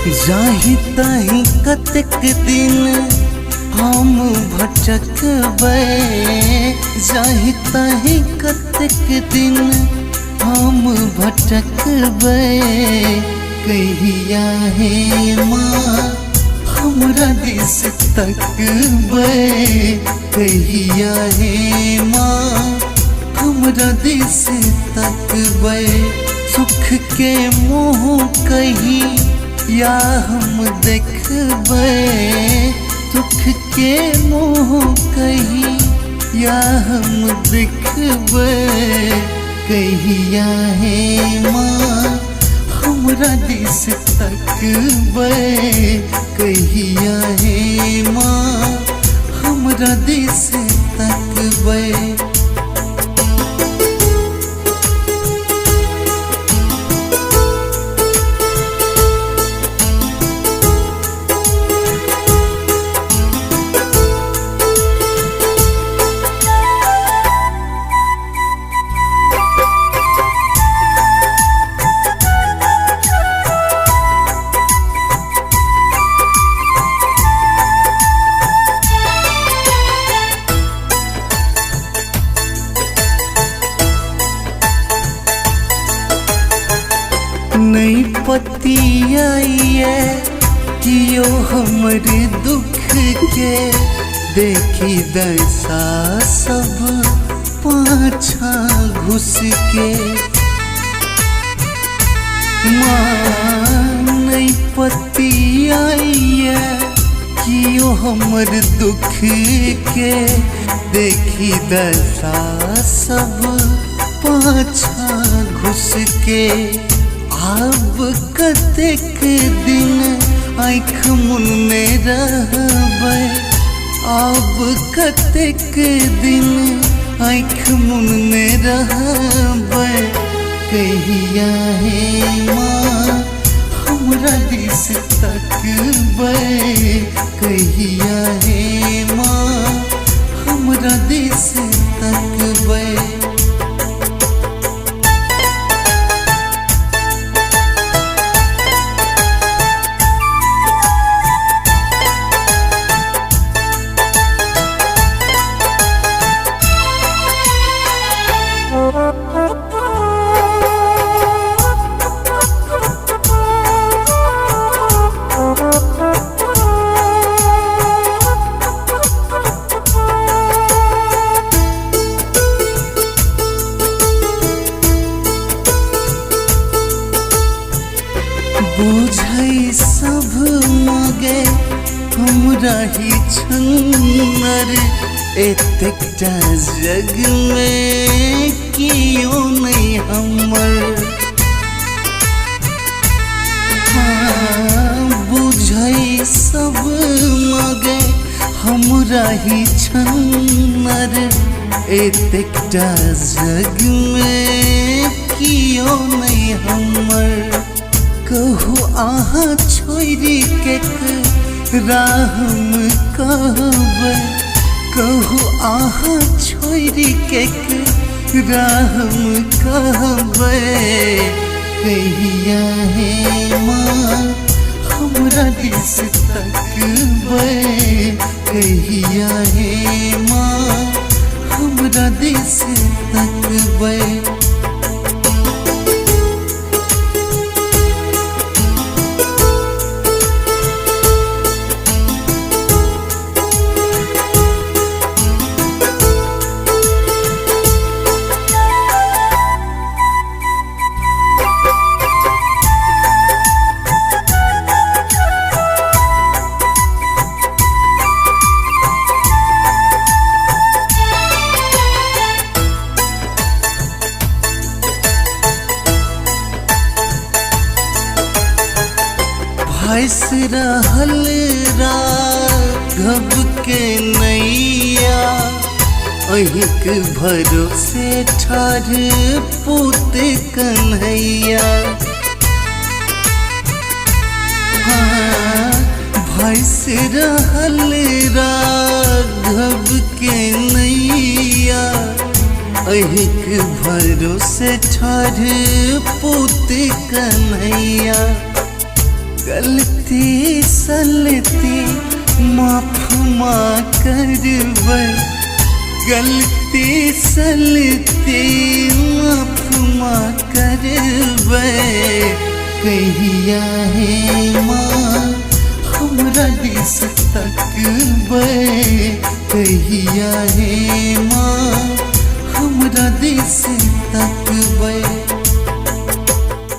जाहि ताहि कतेक दिन हम भटकबै, जाहि ताहि कतेक दिन हम भटकबै। कहिया हे माँ हमरा दिस तकबै, कहिया हे माँ हमरा दिस तकबै। सुख के मुँह कही या हम देखबै, सुख के मुँह कही या हम देखबै। कहिया हे माँ हमरा दिस तकबै, कहिया हे माँ हमरा दिस तकबै। नहीं पतियाइए कियो हमर दुख के, देखी दशा सब पाछा घुस के। माँ नहीं पतियाइए कियो हमर दुख के, देखी दशा सब पाछा घुस के। अब कतेक दिन आँख मुनने रहबै, अब कतेक दिन आँख मुनने रहबै। कहिया हे माँ हमरा दिस तकबै, कहिया हे माँ हमरा दिस तकबै। बुझै सब मगे हमरा ही छन्नर, एतेकटा जग में कियो नहीं हमर। हाँ बुझै सब मगे हमरा ही छन्नर, एतेकटा जग में कियो नहीं हमर। कहू अहाँ छोड़ी के राहम कहबै, कहू अहाँ छोड़ी के राहम कहबै। कहिया हे माँ हमरा दिस तकबै, कहिया हे माँ हमरा दिस तकबै। भैस रहल राघव के नैया, अहिंक भरोसे ठाढ़ पूत कन्हैया। हाँ भैस रहल राघव के नैया, अहिंक भरोसे ठाढ़ पूत कन्हैया। गलती सलती माफ माँ करबै, गलती सलती माफ माँ करबै। कहिया है माँ हमरा दिस तकबै, कहिया है माँ हमरा दिस तकबै।